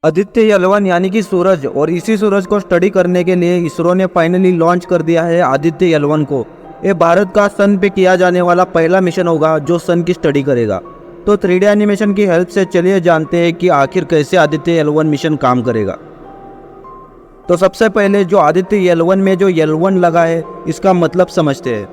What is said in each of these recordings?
Aditya L1 यानी कि सूरज, और इसी सूरज को स्टडी करने के लिए इसरो ने फाइनली लॉन्च कर दिया है आदित्य एल1 को। ये भारत का सन पे किया जाने वाला पहला मिशन होगा जो सन की स्टडी करेगा। तो 3D एनिमेशन की हेल्प से चलिए जानते हैं कि आखिर कैसे आदित्य एल1 मिशन काम करेगा। तो सबसे पहले जो आदित्य एल1 में जो एल1 लगा है इसका मतलब समझते हैं।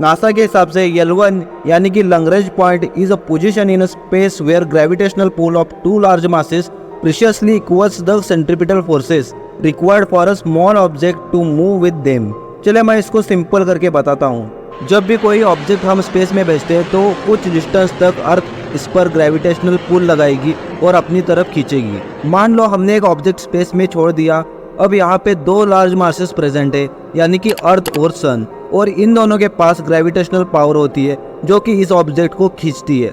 नासा के हिसाब से एल1 यानी कि Lagrange point is a position in space where gravitational pull of two large masses precisely equals the centripetal forces required for a small object to move with them। चले मैं इसको सिंपल करके बताता हूँ। जब भी कोई ऑब्जेक्ट हम स्पेस में भेजते हैं तो कुछ डिस्टेंस तक अर्थ इस पर ग्रेविटेशनल पुल लगाएगी और अपनी तरफ खींचेगी। मान लो हमने एक ऑब्जेक्ट स्पेस में छोड़ दिया। अब यहाँ पे दो लार्ज मासेस प्रेजेंट है यानी कि अर्थ और सन, और इन दोनों के पास ग्रेविटेशनल पावर होती है जो कि इस ऑब्जेक्ट को खींचती है।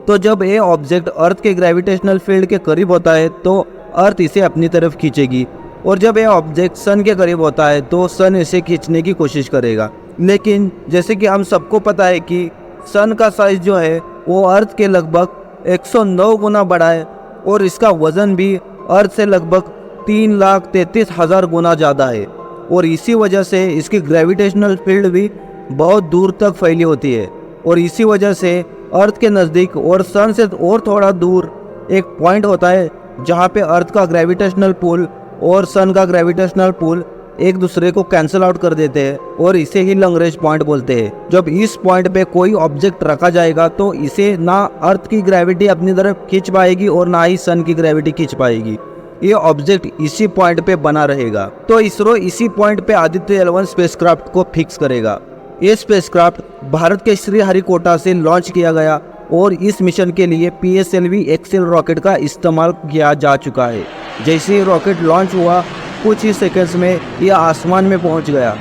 तो जब ये ऑब्जेक्ट अर्थ के ग्रेविटेशनल फील्ड के करीब होता है तो अर्थ इसे अपनी तरफ खींचेगी, और जब ये ऑब्जेक्ट सन के करीब होता है तो सन इसे खींचने की कोशिश करेगा। लेकिन जैसे कि हम सबको पता है कि सन का साइज जो है वो अर्थ के लगभग 109 गुना बड़ा है, और इसका वजन भी अर्थ से लगभग 3,33,000 गुना ज़्यादा है, और इसी वजह से इसकी ग्रेविटेशनल फील्ड भी बहुत दूर तक फैली होती है। और इसी वजह से अर्थ के नज़दीक और सन से और थोड़ा दूर एक पॉइंट होता है जहाँ पे अर्थ का ग्रेविटेशनल पुल और सन का ग्रेविटेशनल पुल एक दूसरे को कैंसिल आउट कर देते हैं, और इसे ही लैग्रेंज पॉइंट बोलते हैं। जब इस पॉइंट पे कोई ऑब्जेक्ट रखा जाएगा तो इसे ना अर्थ की ग्रेविटी अपनी तरफ खींच पाएगी और ना ही सन की ग्रेविटी खींच पाएगी। ये ऑब्जेक्ट इसी पॉइंट पे बना रहेगा। तो इसरो इसी पॉइंट पे आदित्य एल1 स्पेसक्राफ्ट को फिक्स करेगा। ये स्पेसक्राफ्ट भारत के श्रीहरिकोटा से लॉन्च किया गया, और इस मिशन के लिए PSLV एक्सेल रॉकेट का इस्तेमाल किया जा चुका है। जैसे ही रॉकेट लॉन्च हुआ कुछ ही सेकंड्स में यह आसमान में पहुंच गया।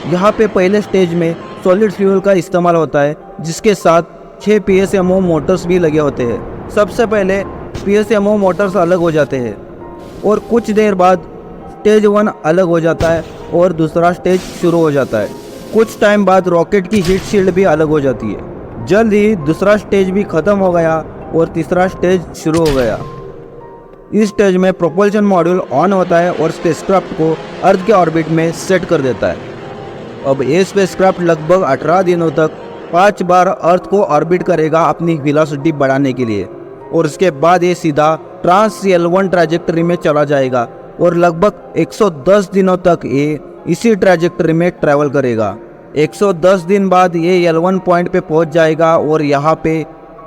यहाँ पे पहले स्टेज में सॉलिड फ्यूल का इस्तेमाल होता है, जिसके साथ 6 PSMO मोटर्स भी लगे होते हैं। सबसे पहले PSMO मोटर्स अलग हो जाते हैं, और कुछ देर बाद स्टेज 1 अलग हो जाता है और दूसरा स्टेज शुरू हो जाता है। कुछ टाइम बाद रॉकेट की हीट शील्ड भी अलग हो जाती है। जल्द ही दूसरा स्टेज भी खत्म हो गया और तीसरा स्टेज शुरू हो गया। इस स्टेज में प्रोपल्शन मॉड्यूल ऑन होता है और स्पेसक्राफ्ट को अर्थ के ऑर्बिट में सेट कर देता है। अब ये स्पेसक्राफ्ट लगभग 18 दिनों तक 5 बार अर्थ को ऑर्बिट करेगा अपनी वेलोसिटी बढ़ाने के लिए, और उसके बाद ये सीधा ट्रांस एल1 ट्रैजेक्टरी में चला जाएगा, और लगभग 110 दिनों तक ये इसी ट्रैजेक्टरी में ट्रैवल करेगा। 110 दिन बाद ये एल1 पॉइंट पे पहुंच जाएगा, और यहाँ पे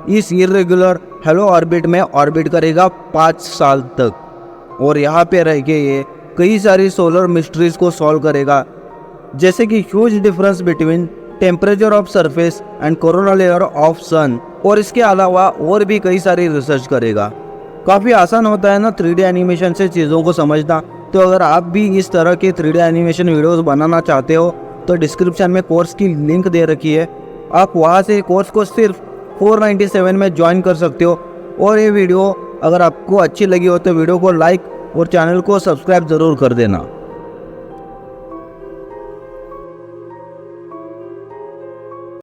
इस इरेगुलर हेलो ऑर्बिट में ऑर्बिट करेगा 5 साल तक, और यहाँ पे रह के ये कई सारी सोलर मिस्ट्रीज को सॉल्व करेगा, जैसे कि huge difference between temperature of surface and corona layer of sun, और इसके अलावा और भी कई सारी रिसर्च करेगा। काफ़ी आसान होता है ना 3D एनिमेशन से चीज़ों को समझना। तो अगर आप भी इस तरह के 3D एनिमेशन वीडियोस बनाना चाहते हो तो डिस्क्रिप्शन में कोर्स की लिंक दे रखी है, आप वहां से कोर्स को सिर्फ 497 में ज्वाइन कर सकते हो। और ये वीडियो अगर आपको अच्छी लगी हो तो वीडियो को लाइक और चैनल को सब्सक्राइब ज़रूर कर देना।